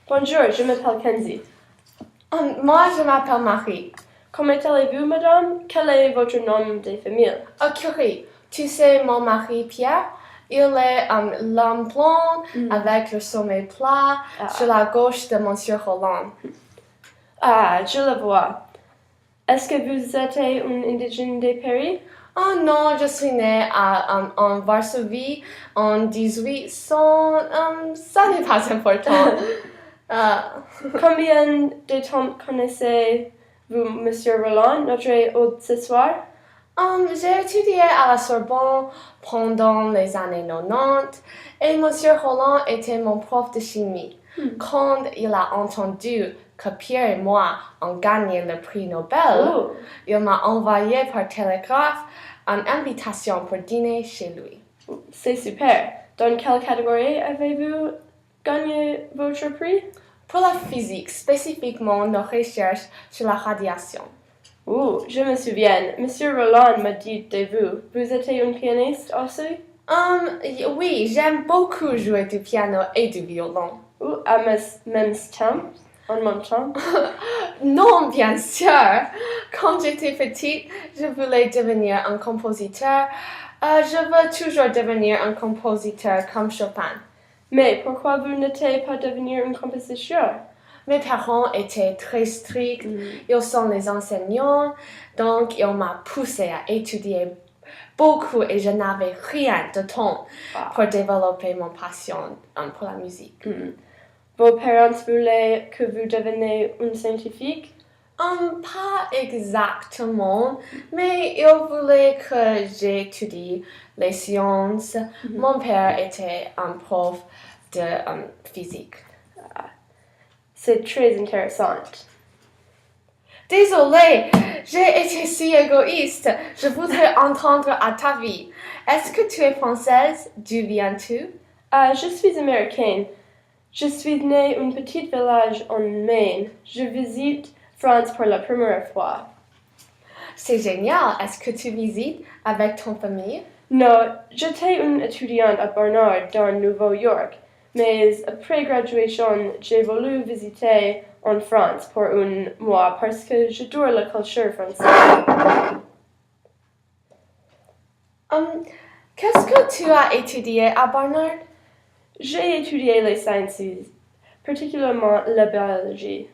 Bonjour, je m'appelle Kenzie. Moi, je m'appelle Marie. Comment allez-vous, madame? Quel est votre nom de famille? Curie, tu sais mon mari Pierre? Il est l'homme blond avec le sommet plat sur la gauche de Monsieur Roland. Ah, je le vois. Est-ce que vous êtes un indigène de Paris? Oh non, je suis née en Varsovie en 1800. Ça n'est pas important. Combien de temps connaissez-vous Monsieur Roland, notre hôte ce soir? J'ai étudié à la Sorbonne pendant les années 90 et Monsieur Roland était mon prof de chimie. Quand il a entendu que Pierre et moi ont gagné le prix Nobel, il m'a envoyé par télégraphe une invitation pour dîner chez lui. C'est super. Dans quelle catégorie avez-vous gagné votre prix? Pour la physique, spécifiquement nos recherches sur la radiation. Je me souviens. Monsieur Roland m'a dit de vous. Vous êtes un pianiste aussi? Oui, j'aime beaucoup jouer du piano et du violon. À même temps? En même temps? Non, bien sûr. Quand j'étais petite, je voulais devenir un compositeur. Je veux toujours devenir un compositeur comme Chopin. Mais pourquoi vous n'êtes pas devenir un compositeur? Mes parents étaient très stricts. Ils sont les enseignants, donc ils m'ont poussé à étudier beaucoup et je n'avais rien de temps pour développer mon passion pour la musique. Vos parents voulaient que vous deveniez un scientifique? Pas exactement, mais ils voulaient que j'étudie les sciences. Mon père était un prof de physique. C'est très intéressant. Désolée, j'ai été si égoïste. Je voudrais entendre à ta vie. Est-ce que tu es française? D'où viens-tu? Je suis américaine. Je suis née dans un petit village en Maine. Je visite France pour la première fois. C'est génial. Est-ce que tu visites avec ton famille? Non, j'étais une étudiante à Barnard dans New York. Mais après graduation, j'ai voulu visiter en France pour un mois parce que j'adore la culture française. Qu'est-ce que tu as étudié à Barnard? J'ai étudié les sciences, particulièrement la biologie.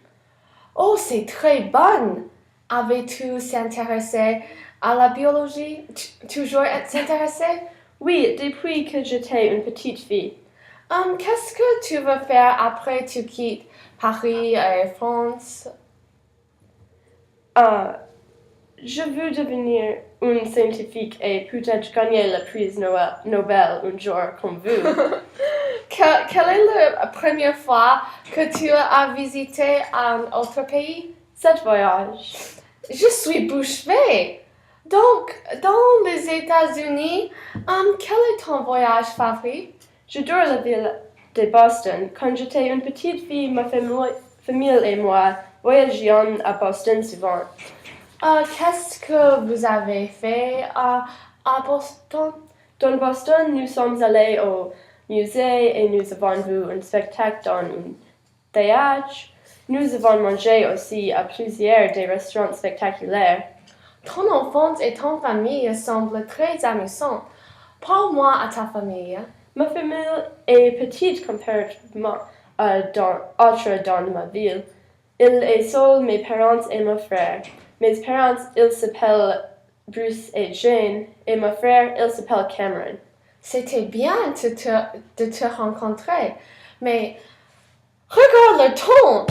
Oh, c'est très bon! Avais-tu s'intéressé à la biologie? Toujours s'intéressé? Oui, depuis que j'étais une petite fille. Qu'est-ce que tu veux faire après tu quittes Paris et France? Je veux devenir un scientifique et peut-être gagner le prix Nobel un jour comme vous. Quelle est la première fois que tu as visité un autre pays? Cet voyage. Je suis bouche bée. Donc, dans les États-Unis, quel est ton voyage favori? J'adore la ville de Boston. Quand j'étais une petite fille, ma famille et moi voyagions à Boston souvent. Qu'est-ce que vous avez fait à Boston? Dans Boston, nous sommes allés au musée et nous avons vu un spectacle dans un théâtre. Nous avons mangé aussi à plusieurs des restaurants spectaculaires. Ton enfance et ton famille semblent très amusants. Parle-moi à ta famille. Ma famille est petite comparativement à d'autres dans ma ville. Il est seul mes parents et mon frère. Mes parents, ils s'appellent Bruce et Jane, et mon frère, il s'appelle Cameron. C'était bien de te rencontrer, mais regarde le temps!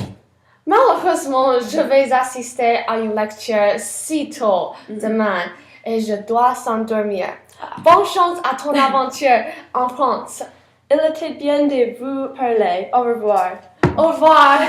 Malheureusement, je vais assister à une lecture si tôt demain et je dois s'endormir. Bonne chance à ton aventure en France. Il était bien de vous parler. Au revoir. Au revoir.